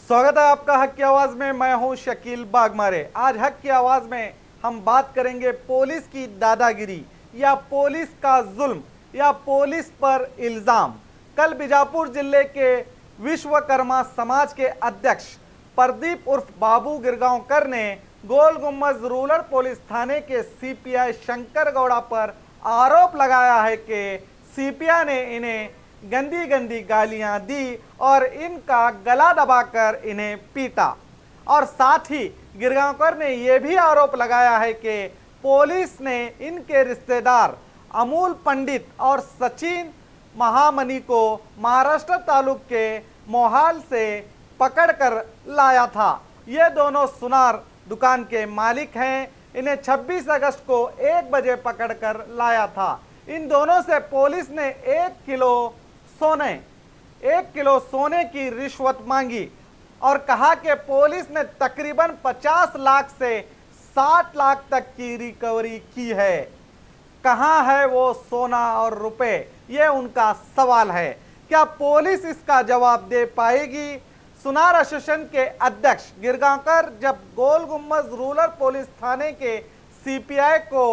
स्वागत है आपका हक की आवाज में। मैं हूं शकील बागमारे। आज हक की आवाज में हम बात करेंगे पुलिस की दादागिरी या पुलिस का जुल्म या पुलिस पर इल्जाम। कल बीजापुर जिले के विश्वकर्मा समाज के अध्यक्ष प्रदीप उर्फ बाबू गिरगांवकर ने गोल गुम्बज रूरल पुलिस थाने के सीपीआई शंकर गौड़ा पर आरोप लगाया है कि सीपीआई ने इन्हें गंदी गंदी गालियां दी और इनका गला दबाकर इन्हें पीटा। और साथ ही गिरगांवकर ने यह भी आरोप लगाया है कि पुलिस ने इनके रिश्तेदार अमूल पंडित और सचिन महामनी को महाराष्ट्र तालुक के मोहाल से पकड़कर लाया था। ये दोनों सुनार दुकान के मालिक हैं। इन्हें 26 अगस्त को 1 बजे पकड़कर लाया था। इन दोनों से पुलिस ने 1 किलो सोने की रिश्वत मांगी और कहा कि पुलिस ने तकरीबन 50 लाख से 60 लाख तक की रिकवरी की है। कहां है वो सोना और रुपए, ये उनका सवाल है। क्या पुलिस इसका जवाब दे पाएगी? सुनार एसोसिएशन के अध्यक्ष गिरगांवकर जब गोल गुम्बज रूरल पुलिस थाने के सीपीआई को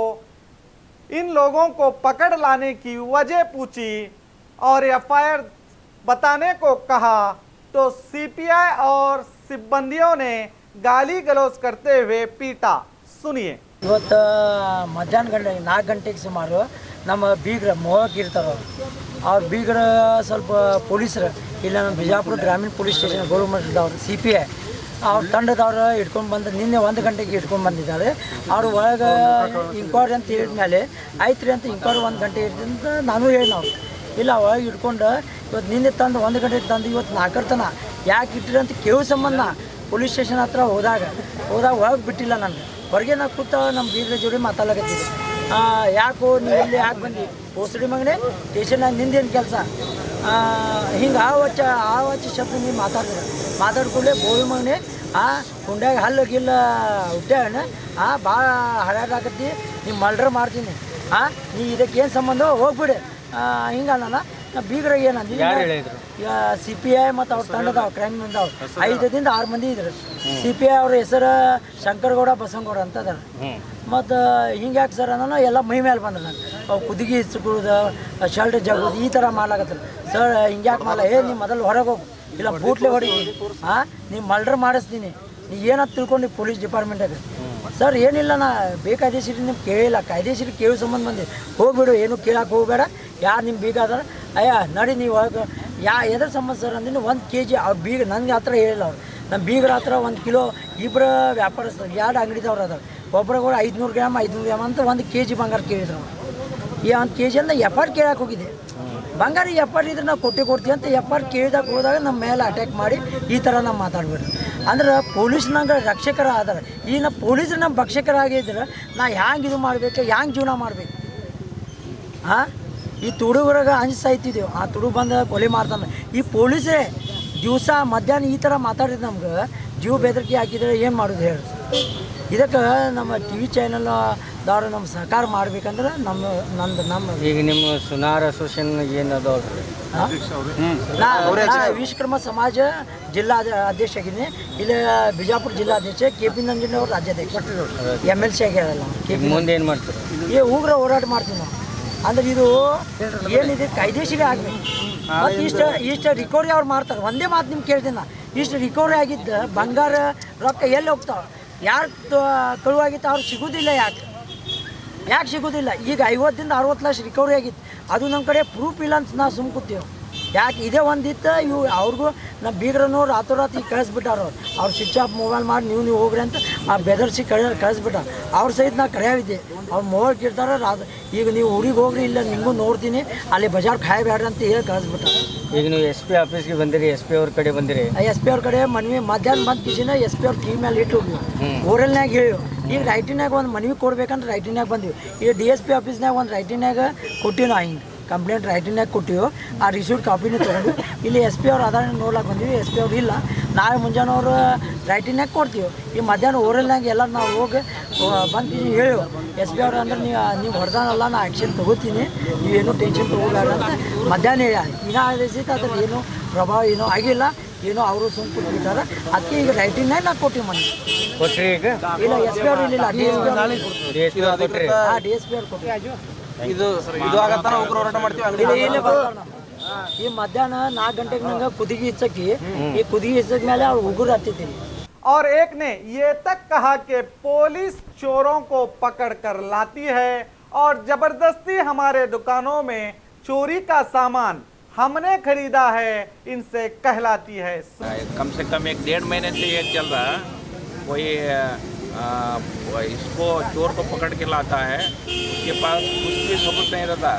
इन लोगों को पकड़ लाने की वजह पूछी और एफआईआर बताने को कहा तो सीपीआई और सिब्बंदियों ने गाली गलौज करते हुए पीटा। सुनिए। ಇವತ್ತು ಮಧ್ಯಾಹ್ನ 4 ಗಂಟೆಗೆ ಸುಮಾರು ನಮ್ಮ ಬೀಗ್ರ ಮೋಹಕ್ ಇರ್ತಾರೆ ಅವ್ರು ಬೀಗ್ರ ಸ್ವಲ್ಪ ಪೊಲೀಸರು ಇಲ್ಲ ನಮ್ಮ ಬಿಜಾಪುರ ಗ್ರಾಮೀಣ ಪೊಲೀಸ್ ಸ್ಟೇಷನ್ ಗೋಲ್ಗುಂಬಜದವ್ರು CPI ಅವ್ರ ತಂಡದವ್ರು ಇಟ್ಕೊಂಡು ಬಂದು ನಿನ್ನೆ 1 ಗಂಟೆಗೆ ಇಟ್ಕೊಂಡು ಬಂದಿದ್ದಾರೆ। ಅವರು ಒಳಗೆ ಇಂಕ್ವೈರಿ ಅಂತ ಹೇಳಿದ ಮೇಲೆ ಆಯ್ತು ರೀ ಅಂತ ಇಂಕ್ವೈರಿ 1 ಗಂಟೆ ಇರ್ತದೆ ಅಂತ ನಾನು ಹೇಳಿ ಅವ್ರು ಇಲ್ಲ ಒಳಗೆ ಇಟ್ಕೊಂಡು ಇವತ್ತು ನಿನ್ನೆ ತಂದು 1 ಗಂಟೆಗೆ ತಂದು ಇವತ್ತು 4 ತನ ಯಾಕೆ ಇಟ್ಟಿರಿ ಅಂತ ಕೇಳೋ ಸಂಬಂಧ ಪೊಲೀಸ್ ಸ್ಟೇಷನ್ ಹತ್ರ ಹೋದಾಗ ಒಳಗೆ ಬಿಟ್ಟಿಲ್ಲ ನನಗೆ ಹೊರಗೆ ನಾವು ಕೂತ ನಮ್ಮ ಬೀಗ್ರ ಜೋಡಿ ಮಾತಾಡಕತ್ತಿದ್ದೆ। ಯಾಕೋ ನೀವು ಇಲ್ಲಿ ಯಾಕೆ ಬಂದು ಹೋಸಡಿ ಮಗನೇ ಸ್ಟೇಷನ್ನಾಗ ನಿಂದೇನು ಕೆಲಸ ಹಿಂಗೆ ಆ ವಚ್ಚ ಶಬ್ದ ನೀವು ಮಾತಾಡ್ಕೊಳ್ಳೆ ಬೋಳಿ ಮಗನೇ ಕುಂಡ್ಯಾಗ ಹಲ್ಲು ಗಿಲ್ಲ ಹುಟ್ಟ್ಯಾಣ ಭಾಳ ಹರ್ಯಾಡಾಕತ್ತಿ ನೀವು ಮರ್ಡರ್ ಮಾಡ್ತೀನಿ ನೀ ಇದಕ್ಕೆ ಏನು ಸಂಬಂಧ ಹೋಗ್ಬಿಡಿ ಹಿಂಗಲ್ಲ ನಾ ಬೀಗ್ರಾಗ ಏನಂದಿ CPI ಮತ್ತು ಅವ್ರ ತಂಡದವ್ರು ಕ್ರೈಮ್ದವ್ರು 5 ದಿಂದ 6 ಮಂದಿ ಇದ್ರು। CPI ಅವ್ರ ಹೆಸರು ಶಂಕರಗೌಡ ಬಸವನಗೌಡ ಅಂತ ಅದಾರ। ಮತ್ತು ಹಿಂಗ್ಯಾಕೆ ಸರ್ ಅನ್ನೋ ಎಲ್ಲ ಮೈ ಮೇಲೆ ಬಂದ್ರೆ ನಾನು ಅವು ಕುದಿಗೆ ಇಸ್ಕೊಳ್ಳೋದು ಶರ್ಟ್ ಜಗೋದು ಈ ಥರ ಮಾಡ್ಲಾಕತ್ತಾರೆ ಸರ್ ಹಿಂಗ್ಯಾಕೆ ಮಾಡಲ್ಲ ನೀವು ಮೊದಲು ಹೊರಗೆ ಹೋಗು ಇಲ್ಲ ಬೂಟ್ಲೆ ಹೊಡಿ ನೀವು ಮರ್ಡರ್ ಮಾಡಿಸ್ತೀನಿ ನೀ ಏನಂತ ತಿಳ್ಕೊಂಡು ಪೊಲೀಸ್ ಡಿಪಾರ್ಟ್ಮೆಂಟಾಗ ಸರ್ ಏನಿಲ್ಲ ನಾ ಬೇಕಾದೇಶಿರಿ ನಿಮ್ಗೆ ಕೇಳಿಲ್ಲ ಕಾಯ್ದೇಶಿರಿ ಕೇಳೋ ಸಂಬಂಧ ಬಂದು ಹೋಗ್ಬಿಡು ಏನು ಕೇಳಕ್ಕೆ ಹೋಗಬೇಡ ಯಾರು ನಿಮ್ಮ ಬೀಗ ಅದಾರ ಅಯ್ಯ ನಡಿ ನೀವು ಎದ್ರ ಸಂಬಂಧ ಸರ್ ಅಂದ್ರೆ 1 kg ಅವ್ರು ಬೀಗ ನನಗೆ ಹತ್ರ ಹೇಳಿಲ್ಲ ಅವ್ರು ನಮ್ಮ ಬೀಗ್ರ ಹತ್ರ 1 ಕಿಲೋ ಇಬ್ಬರು ವ್ಯಾಪಾರಸ್ಥರು 2 ಅಂಗಡಿದವ್ರು ಅದಾರ ಒಬ್ಬರು 500 ಗ್ರಾಮ್ ಅಂತ 1 kg ಬಂಗಾರ ಕೇಳಿದ್ರು ಅವ್ರು ಈ 1 kg ಅಂತ ಎಫ್ಆರ್ ಕೇಳಕ್ಕೆ ಹೋಗಿದ್ದೆ ಬಂಗಾರ ಎಫ್ಆರ್ ಇದ್ರೆ ನಾವು ಕೊಡ್ತೀವಿ ಅಂತ ಎಫ್ಆರ್ ಕೇಳಿದಾಗ ಹೋದಾಗ ನಮ್ಮ ಮೇಲೆ ಅಟ್ಯಾಕ್ ಮಾಡಿ ಈ ಥರ ನಾವು ಮಾತಾಡ್ಬಿಡ್ರಿ ಅಂದ್ರೆ ಪೊಲೀಸ್ನಾಗ ರಕ್ಷಕರ ಆದಾರ ಈ ನಾ ಪೊಲೀಸರು ನಮ್ಮ ಭಕ್ಷಕರಾಗಿದ್ರೆ ನಾ ಹ್ಯಾಂಗೆ ಇದು ಮಾಡಬೇಕು ಹ್ಯಾಂಗೆ ಜೀವನ ಮಾಡಬೇಕು ಈ ತುಡುಗರಾಗ ಅಂಜು ಸಾಯ್ತಿದ್ದೆವು ಆ ತುಡುಗು ಬಂದು ಕೊಲೆ ಮಾಡ್ತಾನೆ ಈ ಪೊಲೀಸೇ ದಿವಸ ಮಧ್ಯಾಹ್ನ ಈ ಥರ ಮಾತಾಡಿದ್ರೆ ನಮ್ಗೆ ಜೀವ ಬೆದರಿಕೆ ಹಾಕಿದರೆ ಏನು ಮಾಡೋದು ಹೇಳಿ ಇದಕ್ಕೆ ನಮ್ಮ TV ಚಾನಲ್ದವ್ರು ನಮ್ಮ ಸಹಕಾರ ಮಾಡ್ಬೇಕಂದ್ರೆ ನಮ್ಮ ಈಗ ನಿಮ್ಮ ಸುನಾರ್ ಅಸೋಸಿಯೇಷನ್ ಏನದು ವಿಶ್ವಕರ್ಮ ಸಮಾಜ ಜಿಲ್ಲಾ ಅಧ್ಯಕ್ಷ ಆಗಿದ್ದೀನಿ ಇಲ್ಲಿ ಬಿಜಾಪುರ ಜಿಲ್ಲಾಧ್ಯಕ್ಷ KP ನಂಜುಂಡಿ ಅವ್ರು ರಾಜ್ಯಾಧ್ಯಕ್ಷ MLC ಆಗ್ಯಾರಲ್ಲ ಮುಂದೆ ಏನು ಮಾಡ್ತಾರೆ ಈ ಉಗ್ರ ಹೋರಾಟ ಮಾಡ್ತೀವಿ ನಾವು ಅಂದ್ರೆ ಇದು ಏನಿದೆ ಕಾಯ್ದೇಶಿಗೆ ಆಗಬೇಕು ಮತ್ತು ಇಷ್ಟು ರಿಕವರಿ ಅವ್ರು ಮಾಡ್ತಾರೆ ಒಂದೇ ಮಾತು ನಿಮ್ಗೆ ಕೇಳ್ತೀನಿ ನಾ ಇಷ್ಟು ರಿಕವರಿ ಆಗಿದ್ದು ಬಂಗಾರ ರೊಕ್ಕ ಎಲ್ಲಿ ಹೋಗ್ತಾವೆ ಯಾರು ಕಳುವಾಗಿತ್ತು ಅವ್ರು ಸಿಗೋದಿಲ್ಲ ಯಾಕೆ ಸಿಗೋದಿಲ್ಲ ಈಗ 50 ದಿಂದ 60 ಲಕ್ಷ ರಿಕವರಿ ಆಗಿತ್ತು ಅದು ನಮ್ಮ ಕಡೆ ಪ್ರೂಫ್ ಇಲ್ಲ ಅಂತ ನಾವು ಸುಮ್ಮ ಕೂತೀವಿ ಯಾಕೆ ಇದೇ ಒಂದಿತ್ತು ಇವು ಅವ್ರಿಗೂ ನಮ್ಮ ಬೀಗ್ರನ್ನು ರಾತ್ರೋರಾತ್ರಿ ಕಳಿಸ್ಬಿಟ್ಟಾರ ಅವ್ರು ಸ್ವಿಚ್ ಆಫ್ ಮೊಬೈಲ್ ಮಾಡಿ ನೀವು ಹೋಗ್ರಿ ಅಂತ ಬೆದರ್ಸಿ ಕಳಿಸ್ಬಿಟ್ಟಾರ ಅವ್ರ ಸಹಿತ ನಾ ಕರೆಯಾವಿದ್ದೆ ಅವ್ರು ಮೊಬೈಲ್ ಕೇಳ್ತಾರೆ ಈಗ ನೀವು ಊರಿಗೆ ಹೋಗ್ರಿ ಇಲ್ಲ ನಿಮಗೂ ನೋಡ್ತೀನಿ ಅಲ್ಲಿ ಬಜಾರ್ ಖಾಯಬೇಡ್ರಿ ಅಂತ ಹೇಳಿ ಕಳಿಸ್ಬಿಟ್ಟಾರ ಈಗ ನೀವು SP ಆಫೀಸ್ಗೆ ಬಂದಿರಿ SP ಅವ್ರ ಕಡೆ ಬಂದಿರಿ SP ಅವ್ರ ಕಡೆ ಮನವಿ ಮಧ್ಯಾಹ್ನ ಬಂದ ಕಿಸಿನ SP ಅವ್ರ ಕಿವಿ ಮೇಲೆ ಇಟ್ಟು ಹೋಗಿ ಓರಲ್ನಾಗ ಹೇಳಿ ಈಗ ರೈಟಿನಾಗ ಒಂದು ಮನವಿ ಕೊಡ್ಬೇಕಂದ್ರೆ ರೈಟಿನಾಗ ಬಂದಿವಿ ಈಗ DSP ಆಫೀಸ್ನಾಗ ಒಂದು ರೈಟಿನಾಗ ಕೊಟ್ಟಿವಿ ನಾವು ಹಿಂಗೆ ಕಂಪ್ಲೇಂಟ್ ರೈಟಿನಾಗ ಕೊಟ್ಟಿವಿ ಆ ರಿಸೀವ್ಡ್ ಕಾಪಿನೇ ತೊಗೊಂಡು ಇಲ್ಲಿ SP ಅವ್ರು ಆಧಾರ ನೋಡ್ಲಾಕೆ ಬಂದೀವಿ SP ಅವ್ರು ಇಲ್ಲ ನಾಳೆ ಮುಂಜಾನೆ ಅವರು ರೈಟಿನಾಗ ಕೊಡ್ತೀವಿ ಈ ಮಧ್ಯಾಹ್ನ ಓರಲ್ನಾಗ ಎಲ್ಲ ನಾವು ಹೋಗಿ ಬಂದು ಹೇಳಿ SP ಅವ್ರು ಅಂದ್ರೆ ನೀವು ಹೊಡೆದಾನಲ್ಲ ನಾ ಆ್ಯಕ್ಷನ್ ತೊಗೋತೀನಿ ನೀವೇನು ಟೆನ್ಷನ್ ತೊಗೋಬೇಡ ಅಂತ ಮಧ್ಯಾಹ್ನ ಹೇಳಿ ಇನ್ನೂ ಆದೇಶಿತ್ತು ಅದ್ರ ಏನು ಪ್ರಭಾವ ಏನೂ ಆಗಿಲ್ಲ ಏನೋ ಅವರು ಸುಮ್ಕು ಬಿಟ್ಟಾರ ಅದಕ್ಕೆ ಈಗ 99 ನಾ ಕೊಟ್ಟಿವಿ ಮನೆ ಕೊಟ್ರಿ ಈಗ ಇಲ್ಲ ಎಸ್ ಪಿ ಅವ್ರು ಇಲ್ಲ ಡಿ ಎಸ್ ಪಿ DSP ಅವ್ರು ಕೊಟ್ರಿ ಡಿ ಎಸ್ ಪಿ ಅವ್ರು ಕೊಟ್ಟಿವಿ ಇದು ಆಗತ್ತಾನ ಉಗ್ರ ಹೋರಾಟ ಮಾಡ್ತೀವಿ ಅಂಗಡಿ ಇಲ್ಲ ಇಲ್ಲೇ ಬರ್ತಾರ ನಾವು. ಈ ಮಧ್ಯಾಹ್ನ 4 ಗಂಟೆಗೆ ನಂಗೆ ಕುದಿಗೆ ಹಚ್ಚಿ ಈ ಕುದಿಗೆ ಹಚ್ಚಿದ ಮೇಲೆ ಅವ್ರು ಉಗುರು ಹತ್ತಿದ್ದೀನಿ. और एक ने ये तक कहा कि पुलिस चोरों को पकड़ कर लाती है और जबरदस्ती हमारे दुकानों में चोरी का सामान हमने खरीदा है इनसे कहलाती है। कम से कम 1-1.5 महीने से ये चल रहा है। कोई इसको चोर को पकड़ के लाता है, उसके पास कुछ भी सबूत नहीं रहता।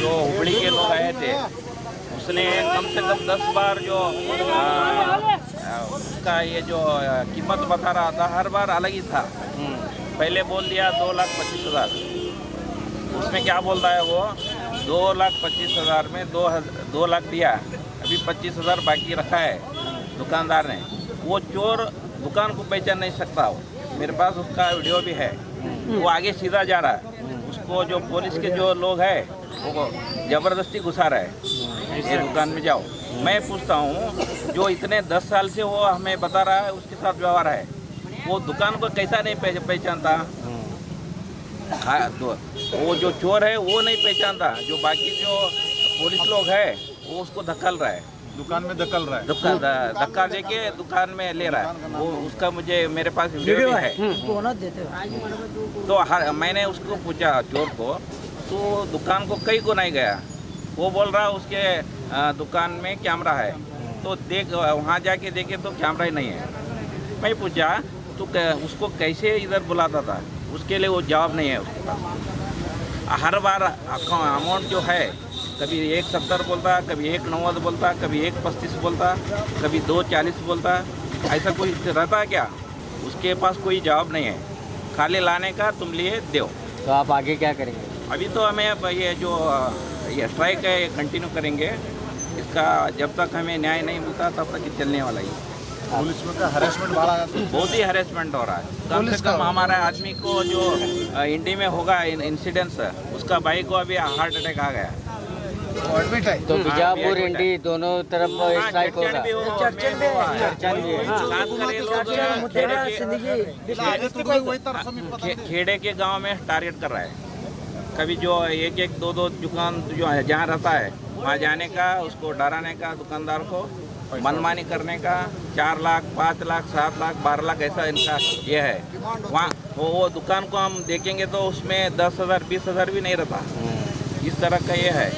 जो हुबली के लोग आए थे उसने कम से कम 10 बार जो उसका ये जो कीमत बता रहा था हर बार अलग ही था। पहले बोल दिया 2,25,000, उसमें क्या बोलता है वो 2,25,000 में 2 लाख दिया, अभी 25,000 बाकी रखा है दुकानदार ने। वो चोर दुकान को पहचान नहीं सकता, मेरे पास उसका वीडियो भी है। वो आगे सीधा जा रहा है, उसको जो पुलिस के जो लोग हैं वो ज़बरदस्ती घुसा रहा है ये दुकान में जाओ। मैं पूछता हूँ जो इतने 10 साल से वो हमें बता रहा है उसके साथ व्यवहार है, वो दुकान को कैसा नहीं पहचानता? हाँ, तो वो जो चोर है वो नहीं पहचानता, जो बाकी जो पुलिस लोग है वो उसको धक्कल रहा है, दुकान में धक्कल रहा है। धक्का देके दुकान में ले रहा है। वो उसका मेरे पास वीडियो भी है। उनको होना देते हैं। तो मैंने उसको पूछा चोर को, तो दुकान को कहीं को नहीं गया, वो बोल रहा उसके दुकान में कैमरा है, तो देख वहाँ जाके देखे तो कैमरा ही नहीं है। मैं पूछा तो उसको कैसे इधर बुलाता था, उसके लिए वो जवाब नहीं है उसके पास। हर बार अमाउंट जो है कभी 1,70 बोलता, कभी 1,90 बोलता, कभी 1,35 बोलता, कभी 2,40 बोलता, ऐसा कोई रहता है क्या? उसके पास कोई जवाब नहीं है, खाली लाने का तुम लिए दो। तो आप आगे क्या करेंगे? अभी तो हमें ये जो ये स्ट्राइक है ये कंटिन्यू करेंगे, इसका जब तक हमें न्याय नहीं मिलता तब तक ये चलने वाला ही। पुलिस में का हरेसमेंट बढ़ा है, बहुत ही हरेसमेंट हो रहा है। कम से कम हमारे आदमी को जो इंडी में होगा इंसिडेंस, उसका भाई को अभी हार्ट अटैक आ गया। एडमिट है। तो बीजापुर इंडी दोनों तरफ स्ट्राइक होगा। चर्चन भी हो, चर्चन में है। चर्चन भी है। खास कर ये लोग खेड़े के गांव में टारगेट कर रहा है। कभी जो 1-1, 2-2 दुकान जो जहाँ रहता है वहाँ जाने का, उसको डराने का, दुकानदार को मनमानी करने का, 4 लाख, 5 लाख, 7 लाख, 12 लाख ऐसा इनका ये है। वहाँ वो दुकान को हम देखेंगे तो उसमें 10,000, 20,000 भी नहीं रहता, इस तरह का ये है।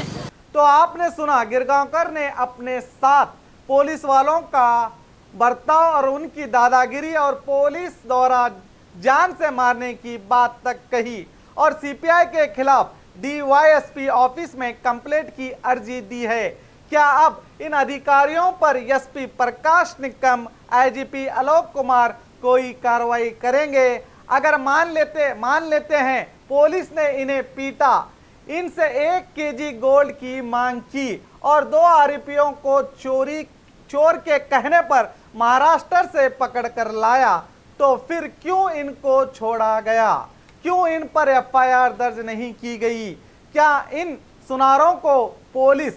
तो आपने सुना गिरगांवकर ने अपने साथ पुलिस वालों का बर्ताव और उनकी दादागिरी और पुलिस द्वारा जान से मारने की बात तक कही और सीपीआई के खिलाफ डीवाईएसपी ऑफिस में कंप्लेंट की अर्जी दी है। क्या अब इन अधिकारियों पर एसपी प्रकाश निक्कम, आईजीपी आलोक कुमार कोई कार्रवाई करेंगे? अगर मान लेते हैं पुलिस ने इन्हें पीटा, इनसे 1 केजी गोल्ड की मांग की और 2 आरोपियों को चोर के कहने पर महाराष्ट्र से पकड़कर लाया, तो फिर क्यों इनको छोड़ा गया? क्यों इन पर एफआईआर दर्ज नहीं की गई? क्या इन सुनारों को पुलिस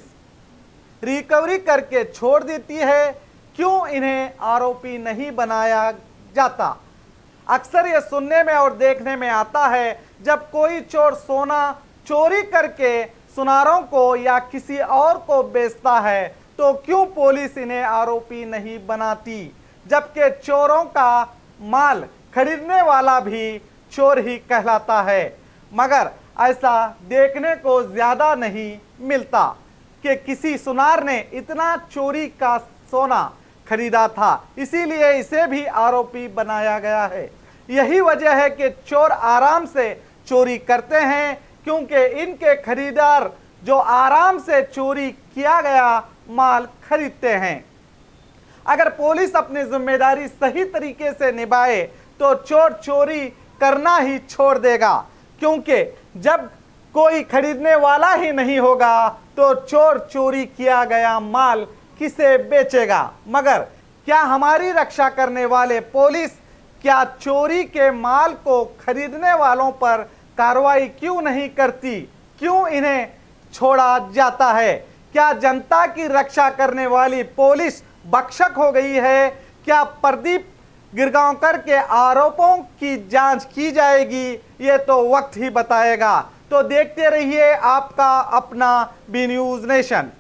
रिकवरी करके छोड़ देती है? क्यों इन्हें आरोपी नहीं बनाया जाता? अक्सर ये सुनने में और देखने में आता है, जब कोई चोर सोना चोरी करके सुनारों को या किसी और को बेचता है तो क्यों पुलिस इन्हें आरोपी नहीं बनाती? जबकि चोरों का माल खरीदने वाला भी चोर ही कहलाता है। मगर ऐसा देखने को ज्यादा नहीं मिलता कि किसी सुनार ने इतना चोरी का सोना खरीदा था, इसीलिए इसे भी आरोपी बनाया गया है। यही वजह है कि चोर आराम से चोरी करते हैं, क्योंकि इनके खरीदार जो आराम से चोरी किया गया माल खरीदते हैं। अगर पुलिस अपनी जिम्मेदारी सही तरीके से निभाए तो चोर चोरी करना ही छोड़ देगा, क्योंकि जब कोई खरीदने वाला ही नहीं होगा तो चोर चोरी किया गया माल किसे बेचेगा? मगर क्या हमारी रक्षा करने वाले पुलिस क्या चोरी के माल को खरीदने वालों पर कार्रवाई क्यों नहीं करती? क्यों इन्हें छोड़ा जाता है? क्या जनता की रक्षा करने वाली पुलिस बकशक हो गई है। क्या प्रदीप गिरगांवकर के आरोपों की जांच की जाएगी, ये तो वक्त ही बताएगा। तो देखते रहिए आपका अपना बी न्यूज़ नेशन।